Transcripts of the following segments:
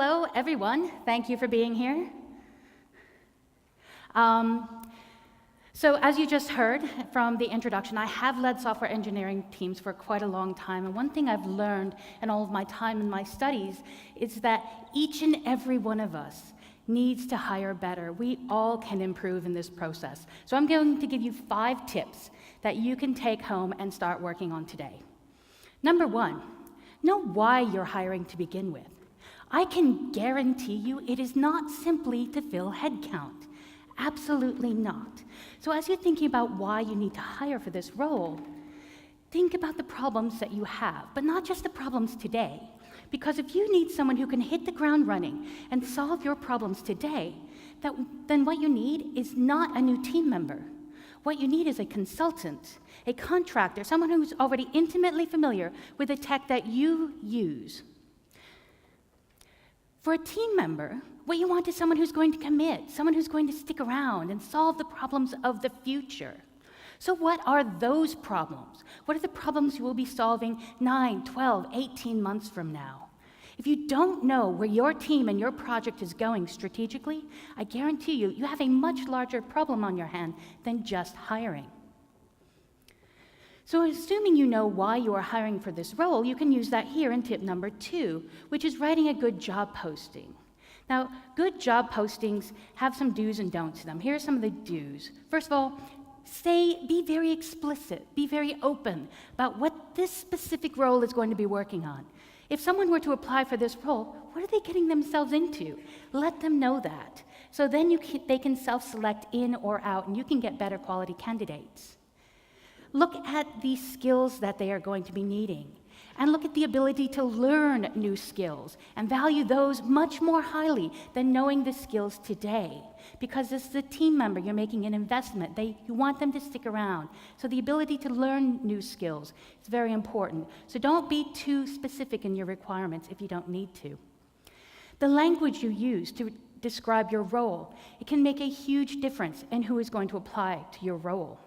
Hello, everyone. Thank you for being here. So as you just heard from the introduction, I have led software engineering teams for quite a long time, and one thing I've learned in all of my time in my studies is that each and every one of us needs to hire better. We all can improve in this process. So I'm going to give you 5 tips that you can take home and start working on today. Number 1, know why you're hiring to begin with. I can guarantee you it is not simply to fill headcount. Absolutely not. So as you're thinking about why you need to hire for this role, think about the problems that you have, but not just the problems today. Because if you need someone who can hit the ground running and solve your problems today, then what you need is not a new team member. What you need is a consultant, a contractor, someone who's already intimately familiar with the tech that you use. For a team member, what you want is someone who's going to commit, someone who's going to stick around and solve the problems of the future. So what are those problems? What are the problems you will be solving 9, 12, 18 months from now? If you don't know where your team and your project is going strategically, I guarantee you have a much larger problem on your hand than just hiring. So assuming you know why you are hiring for this role, you can use that here in tip number 2, which is writing a good job posting. Now, good job postings have some do's and don'ts to them. Here are some of the do's. First of all, be very explicit, be very open about what this specific role is going to be working on. If someone were to apply for this role, what are they getting themselves into? Let them know that. So then they can self-select in or out, and you can get better quality candidates. Look at the skills that they are going to be needing, and look at the ability to learn new skills and value those much more highly than knowing the skills today. Because this is a team member, you're making an investment. You want them to stick around. So the ability to learn new skills is very important. So don't be too specific in your requirements if you don't need to. The language you use to describe your role, it can make a huge difference in who is going to apply to your role.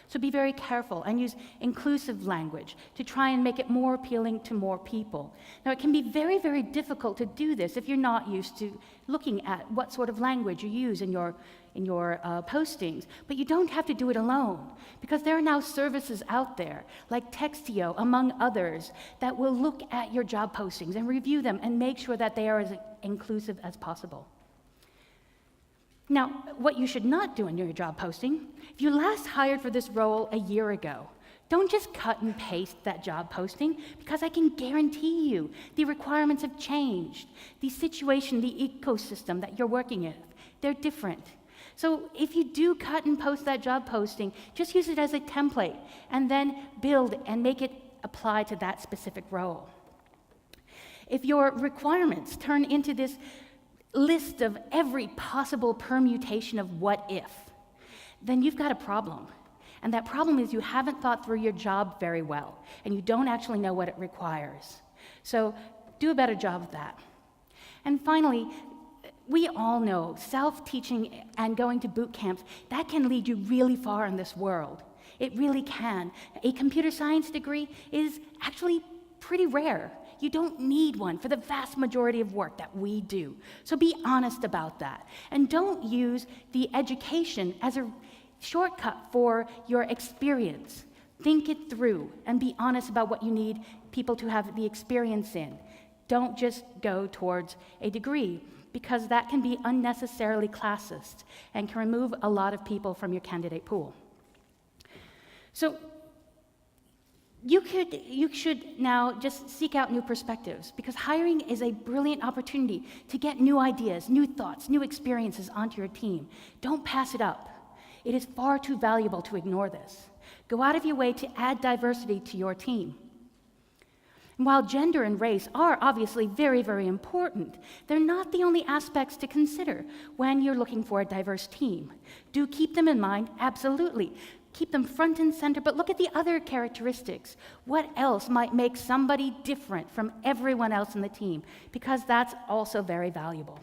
So be very careful and use inclusive language to try and make it more appealing to more people. Now, it can be very, very difficult to do this if you're not used to looking at what sort of language you use in your postings, but you don't have to do it alone, because there are now services out there, like Textio, among others, that will look at your job postings and review them and make sure that they are as inclusive as possible. Now, what you should not do in your job posting, if you last hired for this role a year ago, don't just cut and paste that job posting, because I can guarantee you the requirements have changed. The situation, the ecosystem that you're working in, they're different. So if you do cut and post that job posting, just use it as a template and then build and make it apply to that specific role. If your requirements turn into this list of every possible permutation of what if, then you've got a problem. And that problem is you haven't thought through your job very well, and you don't actually know what it requires. So do a better job of that. And finally, we all know self-teaching and going to boot camps, that can lead you really far in this world. It really can. A computer science degree is actually pretty rare. You don't need one for the vast majority of work that we do. So be honest about that. And don't use the education as a shortcut for your experience. Think it through and be honest about what you need people to have the experience in. Don't just go towards a degree, because that can be unnecessarily classist and can remove a lot of people from your candidate pool. So you should now just seek out new perspectives, because hiring is a brilliant opportunity to get new ideas, new thoughts, new experiences onto your team. Don't pass it up. It is far too valuable to ignore this. Go out of your way to add diversity to your team. And while gender and race are obviously very, very important, they're not the only aspects to consider when you're looking for a diverse team. Do keep them in mind, absolutely. Keep them front and center, but look at the other characteristics. What else might make somebody different from everyone else in the team? Because that's also very valuable.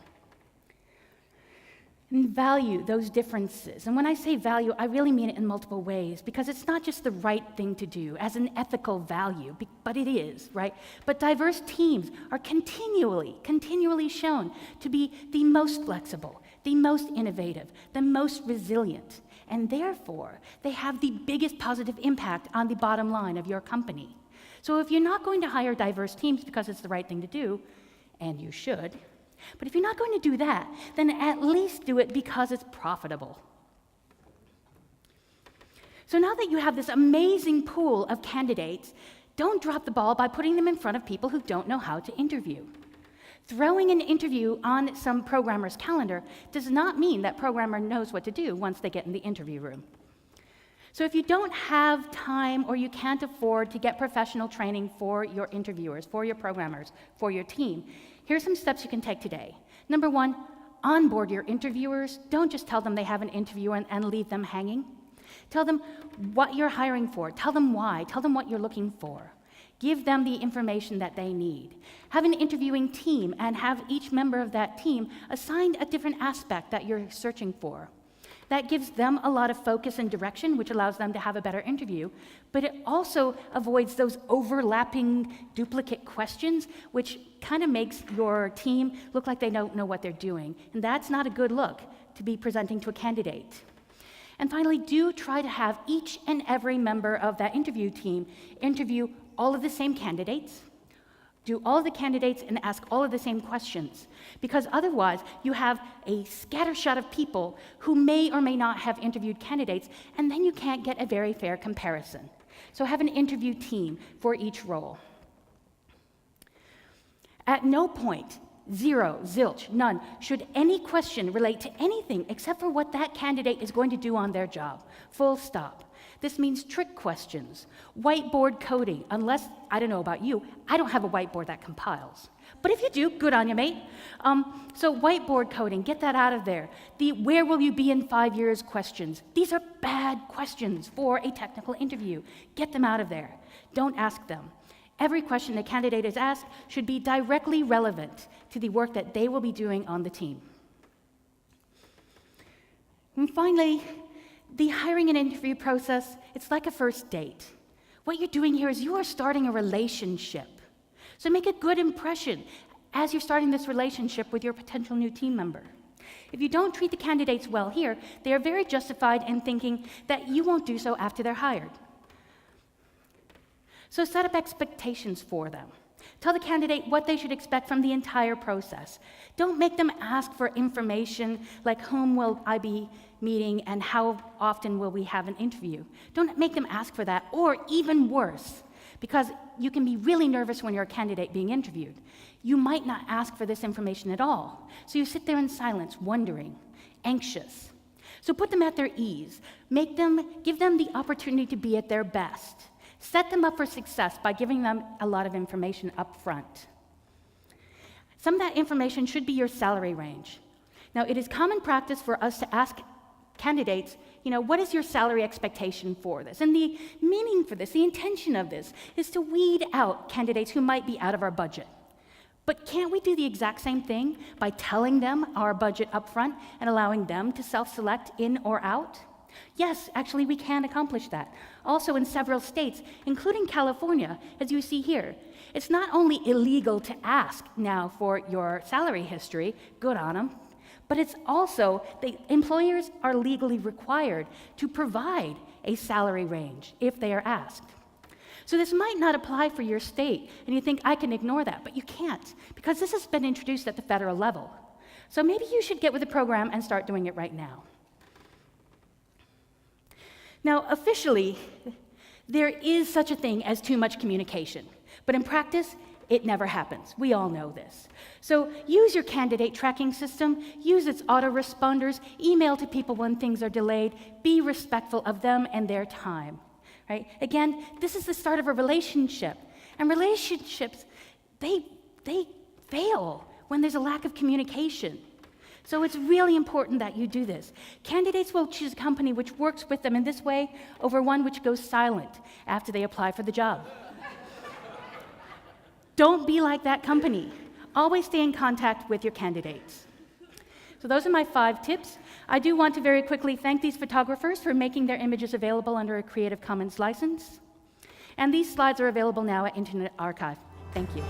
And value those differences. And when I say value, I really mean it in multiple ways, because it's not just the right thing to do as an ethical value, but it is, right? But diverse teams are continually shown to be the most flexible, the most innovative, the most resilient, and therefore, they have the biggest positive impact on the bottom line of your company. So if you're not going to hire diverse teams because it's the right thing to do, and you should, but if you're not going to do that, then at least do it because it's profitable. So now that you have this amazing pool of candidates, don't drop the ball by putting them in front of people who don't know how to interview. Throwing an interview on some programmer's calendar does not mean that programmer knows what to do once they get in the interview room. So if you don't have time or you can't afford to get professional training for your interviewers, for your programmers, for your team, here's some steps you can take today. Number one, onboard your interviewers. Don't just tell them they have an interview and leave them hanging. Tell them what you're hiring for. Tell them why. Tell them what you're looking for. Give them the information that they need. Have an interviewing team and have each member of that team assigned a different aspect that you're searching for. That gives them a lot of focus and direction, which allows them to have a better interview, but it also avoids those overlapping duplicate questions, which kind of makes your team look like they don't know what they're doing. And that's not a good look to be presenting to a candidate. And finally, do try to have each and every member of that interview team interview all of the same candidates, do all of the candidates and ask all of the same questions, because otherwise you have a scattershot of people who may or may not have interviewed candidates, and then you can't get a very fair comparison. So have an interview team for each role. At no point, zero, zilch, none, should any question relate to anything except for what that candidate is going to do on their job. Full stop. This means trick questions, whiteboard coding, unless, I don't know about you, I don't have a whiteboard that compiles. But if you do, good on you, mate. So whiteboard coding, get that out of there. The where will you be in 5 years questions. These are bad questions for a technical interview. Get them out of there. Don't ask them. Every question the candidate is asked should be directly relevant to the work that they will be doing on the team. And finally, the hiring and interview process, it's like a first date. What you're doing here is you are starting a relationship. So make a good impression as you're starting this relationship with your potential new team member. If you don't treat the candidates well here, they are very justified in thinking that you won't do so after they're hired. So set up expectations for them. Tell the candidate what they should expect from the entire process. Don't make them ask for information like whom will I be meeting and how often will we have an interview. Don't make them ask for that, or even worse, because you can be really nervous when you're a candidate being interviewed. You might not ask for this information at all. So you sit there in silence, wondering, anxious. So put them at their ease. Give them the opportunity to be at their best. Set them up for success by giving them a lot of information up front. Some of that information should be your salary range. Now, it is common practice for us to ask candidates, what is your salary expectation for this? And the meaning for this, the intention of this, is to weed out candidates who might be out of our budget. But can't we do the exact same thing by telling them our budget up front and allowing them to self-select in or out? Yes, actually, we can accomplish that. Also in several states, including California, as you see here. It's not only illegal to ask now for your salary history, good on them, but it's also, the employers are legally required to provide a salary range if they are asked. So this might not apply for your state, and you think, I can ignore that, but you can't, because this has been introduced at the federal level. So maybe you should get with the program and start doing it right now. Now, officially, there is such a thing as too much communication, but in practice, it never happens. We all know this. So use your candidate tracking system, use its autoresponders, email to people when things are delayed, be respectful of them and their time, right? Again, this is the start of a relationship, and relationships, they fail when there's a lack of communication. So it's really important that you do this. Candidates will choose a company which works with them in this way over one which goes silent after they apply for the job. Don't be like that company. Always stay in contact with your candidates. So those are my 5 tips. I do want to very quickly thank these photographers for making their images available under a Creative Commons license. And these slides are available now at Internet Archive. Thank you.